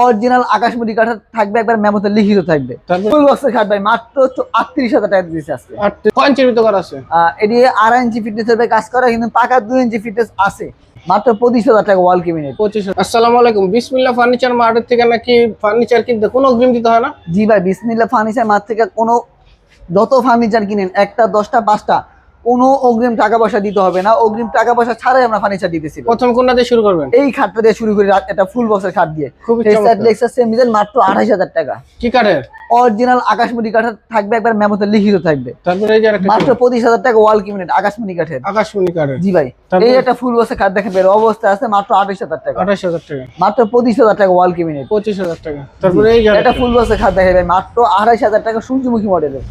Original আকাশমণি কাঠের থাকবে, একবার মেমোতে লিখিত থাকবে। ফুল বক্সের খাট ভাই মাত্র 38,000 টাকা দিয়েছে আজকে। 6 ইঞ্চির ভিতর করা আছে। এটি 2.5 ইঞ্চি ফিটনেসের কাজ করা, কিন্তু পাকা 2 ইঞ্চি ফিটনেস আছে। মাত্র 25,000 টাকা ওয়াল ক্যাবিনেট। 25,000। আসসালামু আলাইকুম, বিসমিল্লাহ ফার্নিচার মার্টের থেকে নাকি ফার্নিচার কিনতে কোনো অগ্রিম দিতে হয় না? জি ভাই, বিসমিল্লাহ ফার্নিচার মার্ট থেকে কোনো যত ফার্নিচার কিনেন, একটা 10টা 5টা, কোনো অগ্রিম টাকা পয়সা দিতে হবে না। অগ্রিম টাকা পয়সা ছাড়াই আমরা ফার্নিচার দিতেছি। প্রথম কোনটা দিয়ে শুরু করবেন? এই খাটটা দিয়ে শুরু করি, এটা ফুল বক্সের খাট দিয়ে। খুবই চমৎকার। মাত্র 28,000 টাকা। কি কাঠের? অরিজিনাল আকাশমণি কাঠের থাকবে, একবার মেমোতে লিখিত থাকবে। তারপরে এই যে আরেকটা মাত্র 25,000 টাকা ওয়াল ক্যাবিনেট আকাশমণি কাঠের। আকাশমণি কাঠের। জি ভাই, এই একটা ফুল বক্সের খাট দেখেন বের অবস্থা আছে, মাত্র 28,000 টাকা। 28,000 টাকা। মাত্র 25,000 টাকা ওয়াল ক্যাবিনেট। 25,000 টাকা। তারপরে এই যে এটা ফুল বক্সের খাট দেখেন ভাই, মাত্র 28,000 টাকা, সূর্যমুখী মডেলের।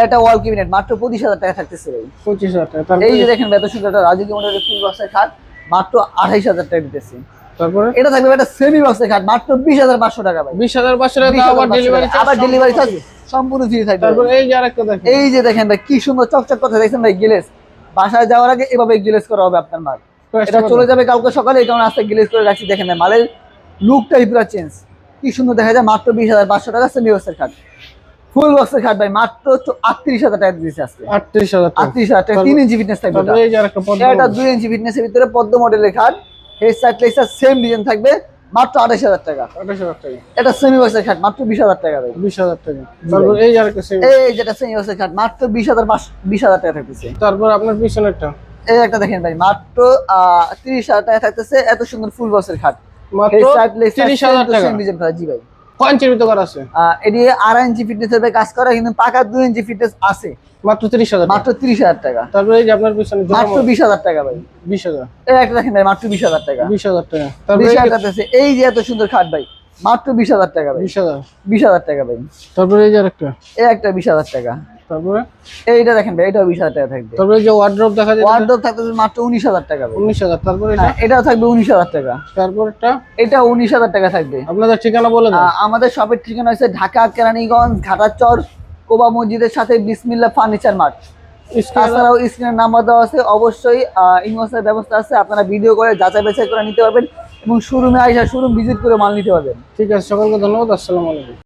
এটা ওয়াল ক্যাবিনেট মাত্র 25,000 টাকা থাকতেছে ভাই। 25,000 টাকা। এই যে দেখেন এত সুন্দর একটা রাজকীয় মডেলের ফুল বক্সের খাট, মাত্র 28,000 টাকা দিতেছি। তারপরে এটা থাকবে একটা সেমি বক্সের খাট, মাত্র 20,500 টাকা ভাই। 20,500 টাকা। আবার ডেলিভারি চার্জ? আবার ডেলিভারি চার্জ সম্পূর্ণ ফ্রি থাকবে। তারপরে এই যে আরেকটা দেখেন, এই যে দেখেন ভাই কি সুন্দর চকচক কথা দেখছেন ভাই, গ্লেজ বাসায় যাওয়ার আগে এভাবে গ্লেজ করা হবে আপনার মাল। এটা চলে যাবে কালকে সকালে, এই কারণে আজকে গ্লেজ করে রাখছি। দেখেন ভাই মালের লুকটাই পুরো চেঞ্জ, কি সুন্দর দেখা যায়। মাত্র 20,500 টাকা সেমি বক্সের খাট। ফুল বক্সের খাট ভাই মাত্র 38,000 টাকা দিয়েছে আজকে। 38,000 টাকা। 38,000 টাকা 3 ইঞ্চি ফিটনেস থাকবে। তারপরে এই যে আরেকটা পদ্ম। এটা 2 ইঞ্চি ফিটনেসের ভিতরে পদ্ম মডেলের খাট, head side leg side same design থাকবে, মাত্র 28,000 টাকা। 28,000 টাকা। এটা সেমি বক্সের খাট মাত্র 20,000 টাকা ভাই। 20,000 টাকা। তারপরে এই যে আরেকটা সেম। এই যেটা সেমি বক্সের খাট মাত্র 20,000 টাকা থাকতেছে। তারপর আপনার পিছনেরটা এই একটা দেখেন ভাই মাত্র 30,000 টাকা থাকতেছে। এত সুন্দর ফুল বক্সের খাট, মাত্র 30,000 টাকা। জি ভাই, 6 ইঞ্চির ভিতর করা আছে। এটি 2.5 ইঞ্চি ফিটনেসের কাজ করা, কিন্তু পাকা 2 ইঞ্চি ফিটনেস আছে। মাত্র 30,000 মাত্র 30,000 টাকা। তারপরে এই যে আপনার পিছনে মাত্র 20,000 টাকা ভাই। 20,000। এই একটা দেখেন ভাই মাত্র 20,000 টাকা। 20,000 টাকা। তারপরে 20,000 টাকা আছে। এই যে এত সুন্দর খাট ভাই, মাত্র 20,000 টাকা ভাই। 20,000। 20,000 টাকা ভাই। তারপরে এই যে আরেকটা। এই একটা 20,000 টাকা। তারপরে এইটা দেখেন ভাই, এটাও 20,000 টাকা থাকবে। তারপরে এই যে ওয়ার্ড্রপ দেখা যায়, ওয়ার্ডরোব থাকতেছে মাত্র 19,000 টাকা ভাই। 19,000। তারপরে এটা, হ্যাঁ, এটাও থাকবে 19,000 টাকা। তারপরটা এটা 19,000 টাকা থাকবে। আপনাদের ঠিকানা বলে দেন। আমাদের শপের ঠিকানা হচ্ছে ঢাকা কেরানীগঞ্জ ঘাটাচর কোবা মসজিদের সাথে বিসমিল্লাহ ফার্নিচার মার্ট। তাছাড়াও স্ক্রিনের নাম্বার দেওয়া আছে, অবশ্যই ইনভয়েসের ব্যবস্থা আছে। আপনারা ভিডিও করে যাচাই বাছাই করে নিতে পারবেন এবং শোরুমে আইসা শোরুম ভিজিট করে মাল নিতে পারবেন। ঠিক আছে, সকলকে ধন্যবাদ। আসসালামু আলাইকুম।